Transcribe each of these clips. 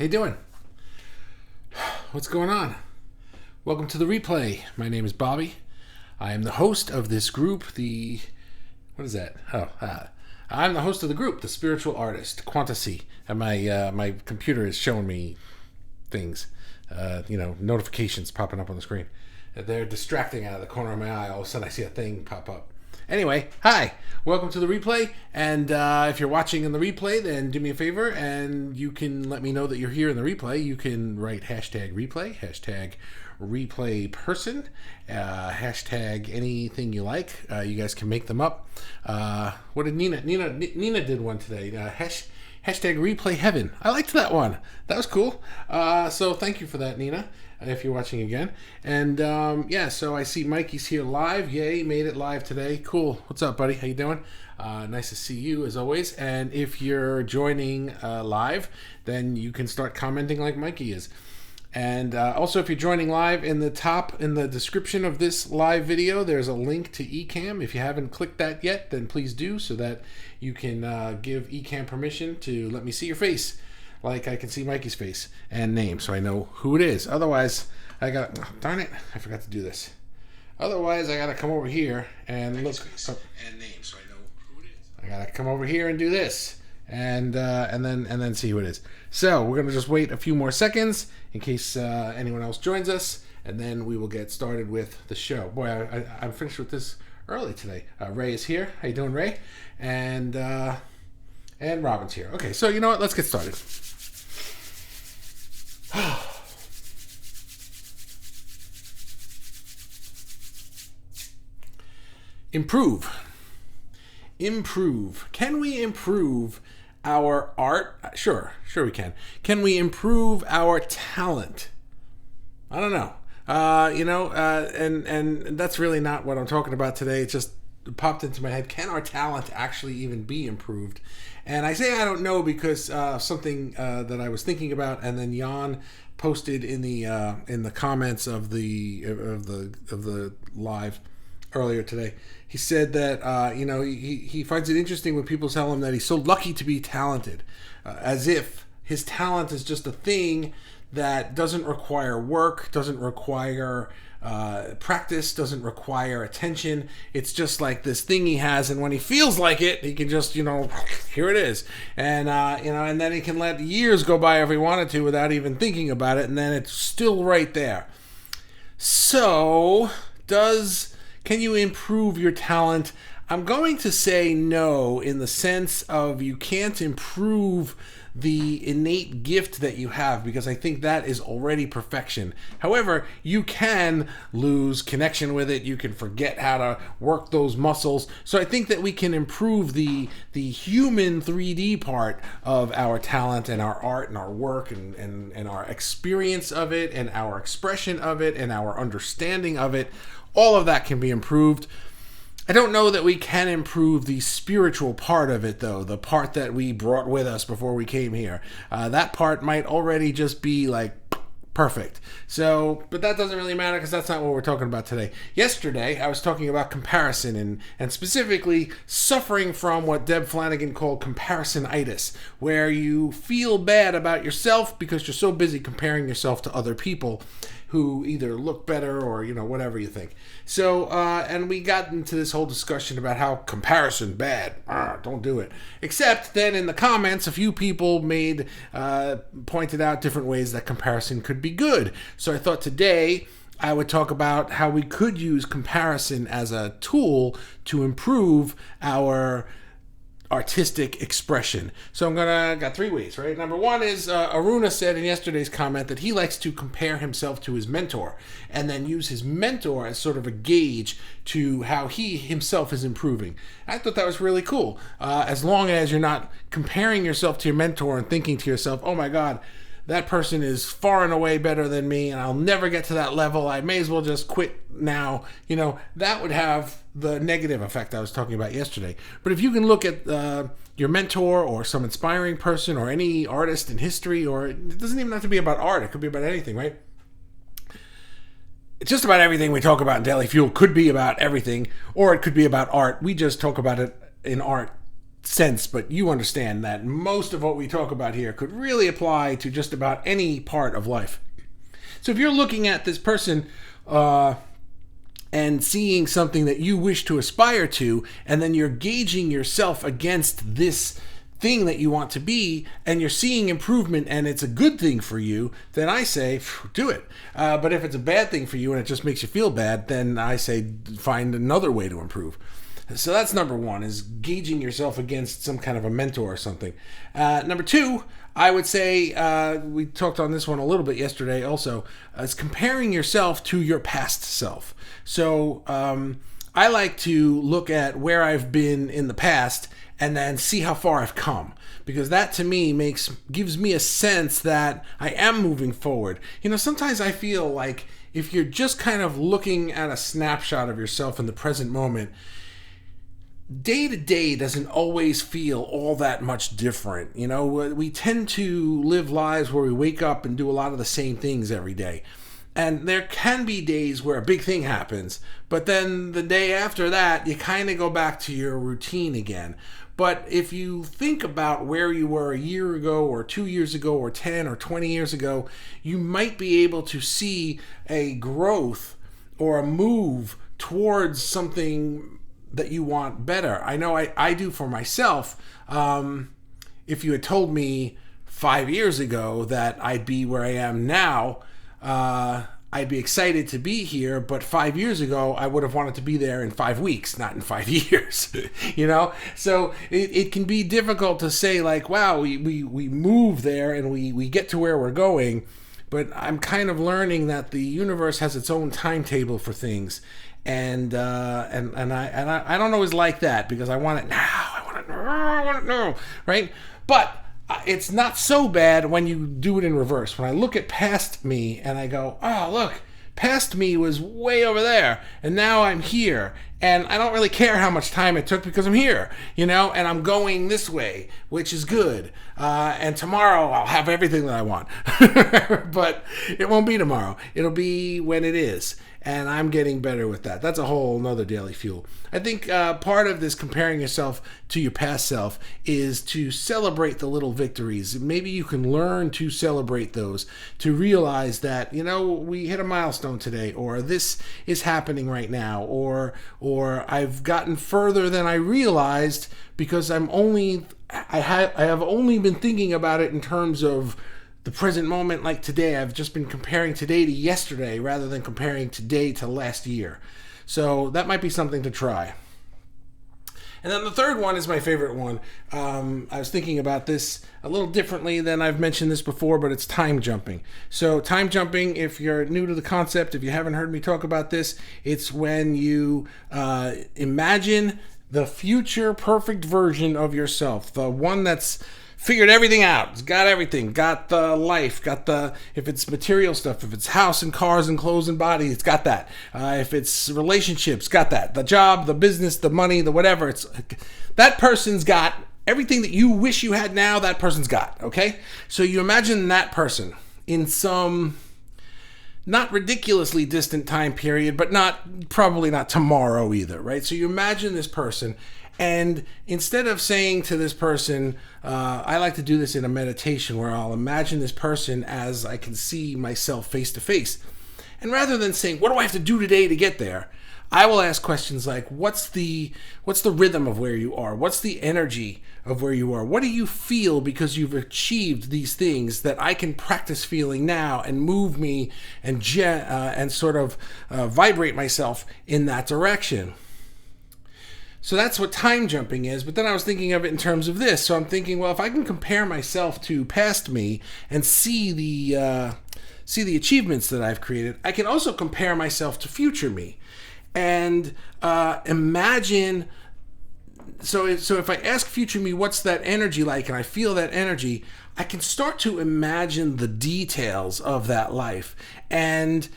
How you doing? What's going on? Welcome to the replay. My name is Bobby. I am the host of this group, what is that? I'm the host of the group, The Spiritual Artist, Quantasy. And my computer is showing me things, notifications popping up on the screen. They're distracting out of the corner of my eye. All of a sudden I see a thing pop up. Anyway, hi, welcome to the replay, and if you're watching in the replay, then do me a favor, and you can let me know that you're here in the replay. You can write hashtag replay person, hashtag anything you like. You guys can make them up. What did Nina did one today, hashtag replay heaven. I liked that one. That was cool. So thank you for that, Nina, if you're watching again. And so I see Mikey's here live. Yay, made it live today. Cool. What's up, buddy? How you doing? Nice to see you as always. And if you're joining live, then you can start commenting like Mikey is. And also, if you're joining live, in the description of this live video, there's a link to Ecamm. If you haven't clicked that yet, then please do, so that you can give Ecamm permission to let me see your face, like I can see Mikey's face and name, so I know who it is. Otherwise, darn it, I forgot to do this. Otherwise, I gotta come over here and look up and name, so I know who it is. I gotta come over here and do this, and then see who it is. So we're gonna just wait a few more seconds in case anyone else joins us, and then we will get started with the show. Boy, I'm finished with this early today. Ray is here. How you doing, Ray? And Robin's here. Okay, so you know what? Let's get started. Improve. Can we improve our art? Sure we can. Can we improve our talent? I don't know. And that's really not what I'm talking about today. It just popped into my head. Can our talent actually even be improved? And I say I don't know because something that I was thinking about, and then Jan posted in the comments of the live earlier today. He said that he finds it interesting when people tell him that he's so lucky to be talented, as if his talent is just a thing that doesn't require work, doesn't require practice, doesn't require attention. It's just like this thing he has, and when he feels like it, he can just, here it is. And and then he can let years go by if he wanted to without even thinking about it, and then it's still right there. So, can you improve your talent? I'm going to say no, in the sense of you can't improve the innate gift that you have, because I think that is already perfection. However, you can lose connection with it. You can forget how to work those muscles. So I think that we can improve the human 3D part of our talent and our art and our work and our experience of it and our expression of it and our understanding of it. All of that can be improved. I don't know that we can improve the spiritual part of it, though, the part that we brought with us before we came here. That part might already just be like perfect. So, but that doesn't really matter because that's not what we're talking about today. Yesterday, I was talking about comparison and specifically suffering from what Deb Flanagan called comparisonitis, where you feel bad about yourself because you're so busy comparing yourself to other people who either look better or, whatever you think. So, and we got into this whole discussion about how comparison bad. Don't do it. Except then in the comments, a few people pointed out different ways that comparison could be good. So I thought today I would talk about how we could use comparison as a tool to improve our artistic expression. So got 3 ways, right? Number one is Aruna said in yesterday's comment that he likes to compare himself to his mentor and then use his mentor as sort of a gauge to how he himself is improving. I thought that was really cool. As long as you're not comparing yourself to your mentor and thinking to yourself, oh my God, that person is far and away better than me and I'll never get to that level. I may as well just quit now. That would have the negative effect I was talking about yesterday. But if you can look at your mentor or some inspiring person or any artist in history, or it doesn't even have to be about art. It could be about anything, right? It's just about everything we talk about in Daily Fuel could be about everything, or it could be about art. We just talk about it in art sense, but you understand that most of what we talk about here could really apply to just about any part of life. So if you're looking at this person and seeing something that you wish to aspire to, and then you're gauging yourself against this thing that you want to be, and you're seeing improvement and it's a good thing for you, then I say do it. But if it's a bad thing for you and it just makes you feel bad, then I say find another way to improve. So that's number one, is gauging yourself against some kind of a mentor or something. Number two, I would say, we talked on this one a little bit yesterday also, is comparing yourself to your past self. So I like to look at where I've been in the past and then see how far I've come, because that to me gives me a sense that I am moving forward. Sometimes I feel like if you're just kind of looking at a snapshot of yourself in the present moment, day to day doesn't always feel all that much different. We tend to live lives where we wake up and do a lot of the same things every day. And there can be days where a big thing happens, but then the day after that, you kind of go back to your routine again. But if you think about where you were a year ago or 2 years ago or 10 or 20 years ago, you might be able to see a growth or a move towards something that you want better. I know I do for myself. If you had told me 5 years ago that I'd be where I am now, I'd be excited to be here, but 5 years ago, I would have wanted to be there in 5 weeks, not in 5 years, So it can be difficult to say like, wow, we move there and we get to where we're going, but I'm kind of learning that the universe has its own timetable for things. And I don't always like that, because I want it now. I want it now, right? But it's not so bad when you do it in reverse. When I look at past me and I go, oh, look, past me was way over there, and now I'm here, and I don't really care how much time it took because I'm here, and I'm going this way, which is good. And tomorrow I'll have everything that I want, but it won't be tomorrow. It'll be when it is. And I'm getting better with that. That's a whole nother daily fuel. I think part of this comparing yourself to your past self is to celebrate the little victories. Maybe you can learn to celebrate those, to realize that, we hit a milestone today, or this is happening right now, or I've gotten further than I realized because I have only been thinking about it in terms of the present moment. Like today, I've just been comparing today to yesterday rather than comparing today to last year. So that might be something to try. And then the third one is my favorite one. I was thinking about this a little differently than I've mentioned this before, but it's time jumping. So time jumping, if you're new to the concept, if you haven't heard me talk about this, it's when you imagine the future perfect version of yourself, the one that's figured everything out. It's got everything. Got the life. Got the, if it's material stuff, if it's house and cars and clothes and body, it's got that. If it's relationships, got that. The job, the business, the money, the whatever. It's that person's got everything that you wish you had now. That person's got. Okay, so you imagine that person in some not ridiculously distant time period, but probably not tomorrow either, right? So you imagine this person. And instead of saying to this person, I like to do this in a meditation where I'll imagine this person as I can see myself face to face. And rather than saying, what do I have to do today to get there? I will ask questions like, what's the rhythm of where you are? What's the energy of where you are? What do you feel because you've achieved these things that I can practice feeling now and move me and sort of vibrate myself in that direction? So that's what time jumping is. But then I was thinking of it in terms of this. So I'm thinking, well, if I can compare myself to past me and see the achievements that I've created, I can also compare myself to future me and imagine. So if I ask future me, what's that energy like, and I feel that energy, I can start to imagine the details of that life. And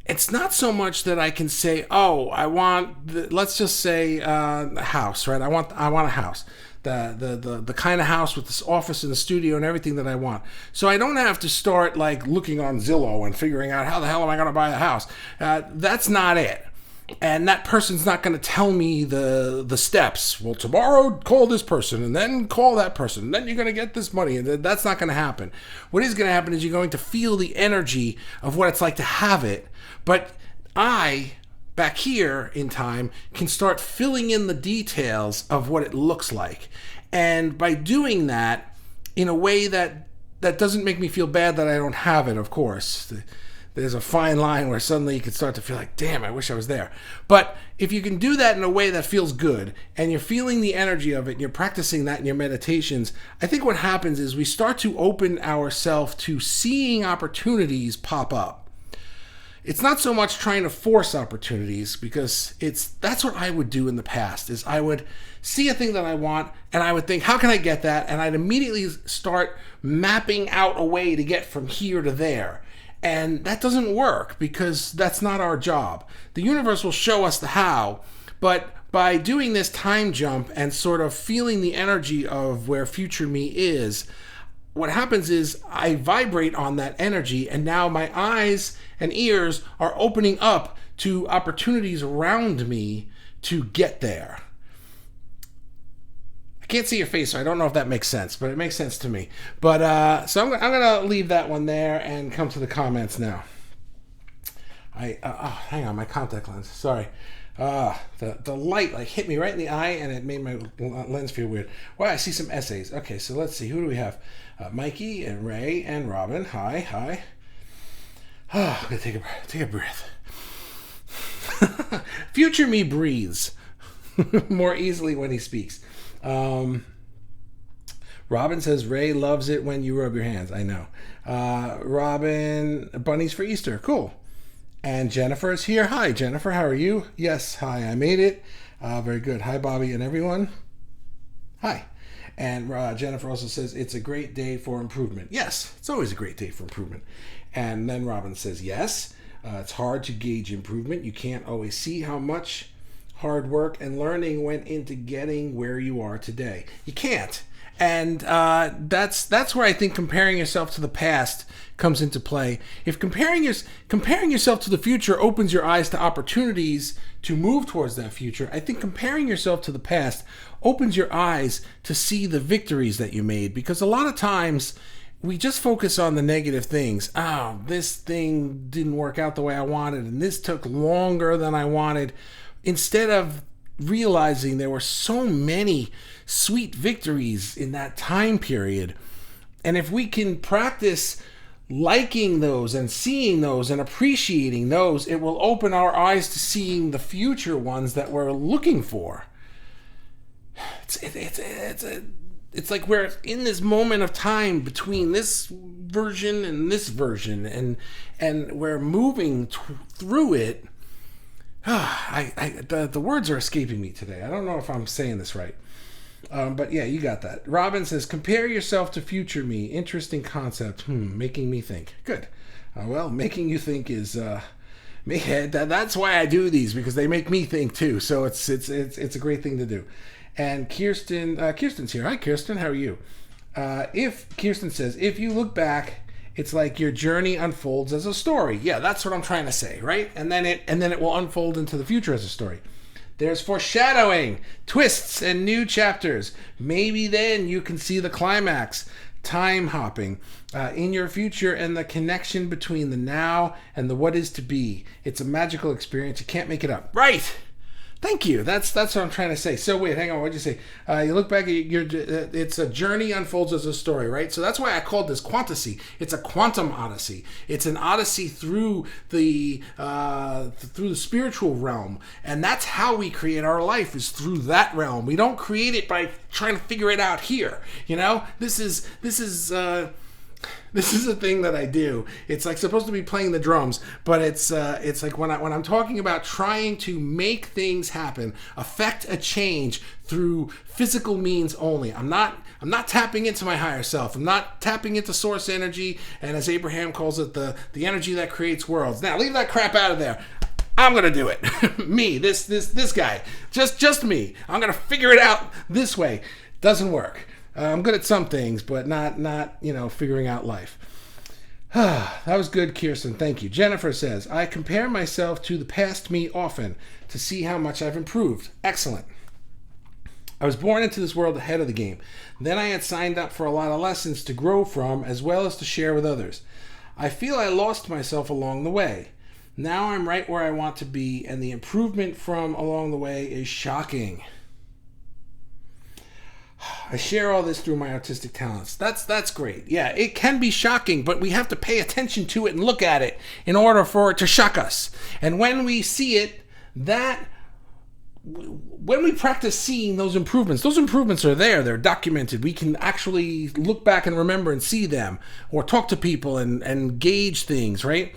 it's not so much that I can say, oh, I want, let's just say a house, right? I want a house, the kind of house with this office and the studio and everything that I want. So I don't have to start like looking on Zillow and figuring out how the hell am I going to buy a house. That's not it. And that person's not going to tell me the steps. Well, tomorrow call this person and then call that person. And then you're going to get this money. And that's not going to happen. What is going to happen is you're going to feel the energy of what it's like to have it. But I, back here in time, can start filling in the details of what it looks like. And by doing that in a way that doesn't make me feel bad that I don't have it, of course. There's a fine line where suddenly you can start to feel like, damn, I wish I was there. But if you can do that in a way that feels good, and you're feeling the energy of it, and you're practicing that in your meditations, I think what happens is we start to open ourselves to seeing opportunities pop up. It's not so much trying to force opportunities, because that's what I would do in the past, is I would see a thing that I want, and I would think, how can I get that? And I'd immediately start mapping out a way to get from here to there. And that doesn't work, because that's not our job. The universe will show us the how, but by doing this time jump and sort of feeling the energy of where future me is, what happens is I vibrate on that energy, and now my eyes and ears are opening up to opportunities around me to get there. Can't see your face, so I don't know if that makes sense, but it makes sense to me. But so I'm gonna leave that one there and come to the comments now. Hang on, my contact lens. Sorry, the light like hit me right in the eye, and it made my lens feel weird. Well, I see some essays. Okay, so let's see. Who do we have? Mikey and Ray and Robin. Hi. I'm gonna take a breath. Future me breathes more easily when he speaks. Robin says Ray loves it when you rub your hands. I know. Robin, bunnies for Easter. Cool. And Jennifer is here. Hi, Jennifer. How are you? Yes. Hi. I made it. Very good. Hi, Bobby and everyone. Hi. And Jennifer also says it's a great day for improvement. Yes, it's always a great day for improvement. And then Robin says yes. It's hard to gauge improvement. You can't always see how much hard work and learning went into getting where you are today. You can't. And that's where I think comparing yourself to the past comes into play. If comparing yourself to the future opens your eyes to opportunities to move towards that future, I think comparing yourself to the past opens your eyes to see the victories that you made. Because a lot of times we just focus on the negative things. Oh, this thing didn't work out the way I wanted, and this took longer than I wanted, instead of realizing there were so many sweet victories in that time period. And if we can practice liking those and seeing those and appreciating those, it will open our eyes to seeing the future ones that we're looking for. It's like we're in this moment of time between this version and this version, and we're moving through it. The words are escaping me today. I don't know if I'm saying this right. But yeah, you got that. Robin says, compare yourself to future me. Interesting concept. Making me think. Good. Well, making you think is that's why I do these, because they make me think too. So it's a great thing to do. And Kirsten's here. Hi, Kirsten. How are you? Kirsten says, if you look back, it's like your journey unfolds as a story. Yeah, that's what I'm trying to say, right? And then it will unfold into the future as a story. There's foreshadowing, twists, and new chapters. Maybe then you can see the climax. Time hopping in your future and the connection between the now and the what is to be. It's a magical experience. You can't make it up. Right. Thank you. That's what I'm trying to say. So wait, hang on. What'd you say? You look back at it's a journey unfolds as a story, right? So that's why I called this Quantasy. It's a quantum odyssey. It's an odyssey through the spiritual realm, and that's how we create our life, is through that realm. We don't create it by trying to figure it out here. You know, this is a thing that I do. It's like supposed to be playing the drums, but it's like when I'm talking about trying to make things happen, affect a change through physical means only. I'm not tapping into my higher self. I'm not tapping into source energy, and as Abraham calls it, the energy that creates worlds. Now leave that crap out of there. I'm gonna do it. Me, this guy, just me. I'm gonna figure it out this way. Doesn't work. I'm good at some things, but not figuring out life. That was good, Kirsten. Thank you. Jennifer says, I compare myself to the past me often to see how much I've improved. Excellent. I was born into this world ahead of the game. Then I had signed up for a lot of lessons to grow from as well as to share with others. I feel I lost myself along the way. Now I'm right where I want to be, and the improvement from along the way is shocking. I share all this through my artistic talents. That's great. Yeah, it can be shocking, but we have to pay attention to it and look at it in order for it to shock us. And when we see it, when we practice seeing those improvements are there. They're documented. We can actually look back and remember and see them, or talk to people and gauge things, right?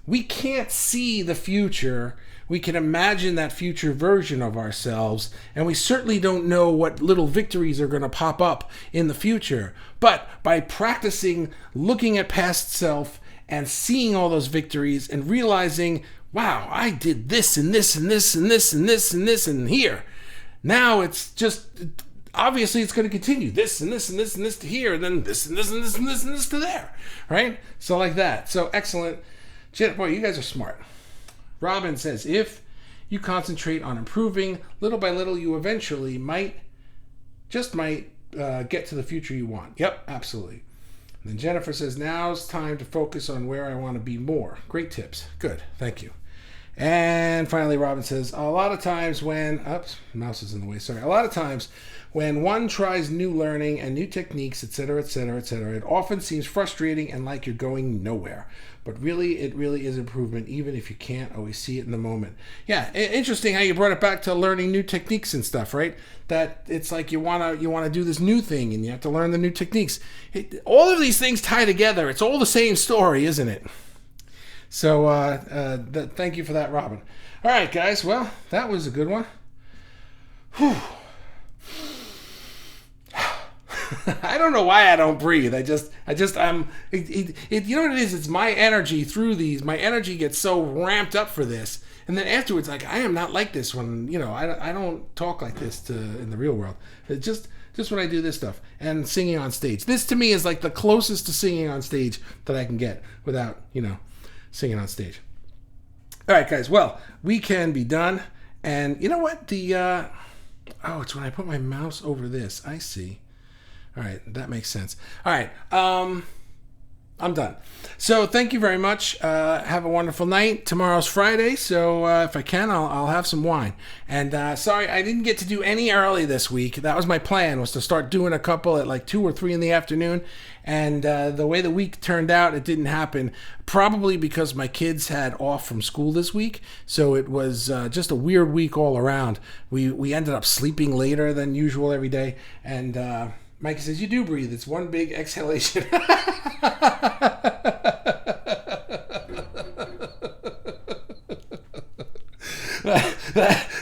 We can't see the future. We can imagine that future version of ourselves, and we certainly don't know what little victories are going to pop up in the future. But by practicing looking at past self and seeing all those victories and realizing, wow, I did this and this and this and this and this and this and here. Now it's just, obviously it's going to continue. This and this and this and this to here, and then this and this and this and this and this to there, right? So like that. So excellent. Boy, you guys are smart. Robin says, if you concentrate on improving little by little, you eventually might get to the future you want. Yep, absolutely. And then Jennifer says, now's time to focus on where I want to be more. Great tips. Good. Thank you. And finally, Robin says, a lot of times when one tries new learning and new techniques, etc., it often seems frustrating and like you're going nowhere. But really, it really is improvement, even if you can't always see it in the moment. Yeah, interesting how you brought it back to learning new techniques and stuff, right? That it's like you wanna do this new thing and you have to learn the new techniques. All of these things tie together. It's all the same story, isn't it? So thank you for that, Robin. All right, guys. Well, that was a good one. Whew. I don't know why I don't breathe. You know what it is? It's my energy through these. My energy gets so ramped up for this. And then afterwards, like, I am not like this when, I don't talk like this in the real world. It's just when I do this stuff and singing on stage. This to me is like the closest to singing on stage that I can get without, singing on stage. All right, guys. Well, we can be done. And you know what? It's when I put my mouse over this. I see. All right, that makes sense. All right, I'm done. So thank you very much. Have a wonderful night. Tomorrow's Friday, so if I can, I'll have some wine. And sorry, I didn't get to do any early this week. That was my plan, was to start doing a couple at like 2 or 3 in the afternoon. And the way the week turned out, it didn't happen. Probably because my kids had off from school this week, so it was just a weird week all around. We ended up sleeping later than usual every day, and Mike says, you do breathe. It's one big exhalation.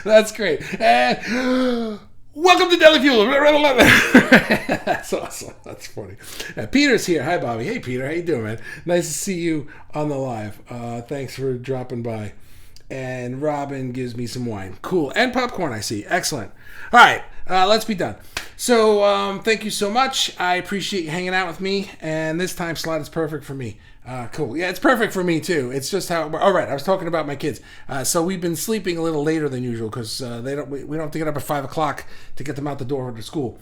That's great. And welcome to Deli Fuel. That's awesome. That's funny. Peter's here. Hi, Bobby. Hey, Peter. How you doing, man? Nice to see you on the live. Thanks for dropping by. And Robin gives me some wine. Cool. And popcorn, I see. Excellent. All right. Let's be done. So thank you so much. I appreciate you hanging out with me. And this time slot is perfect for me. Cool. Yeah, it's perfect for me too. It's just how. All right. I was talking about my kids. So we've been sleeping a little later than usual because we don't have to get up at 5 o'clock to get them out the door to school.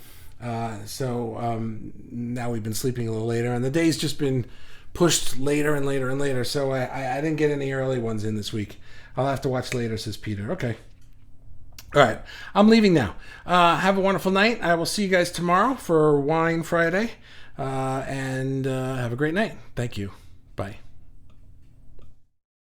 So now we've been sleeping a little later, and the day's just been pushed later and later and later. So I didn't get any early ones in this week. I'll have to watch later, says Peter. Okay. All right. I'm leaving now. Have a wonderful night. I will see you guys tomorrow for Wine Friday. And have a great night. Thank you. Bye.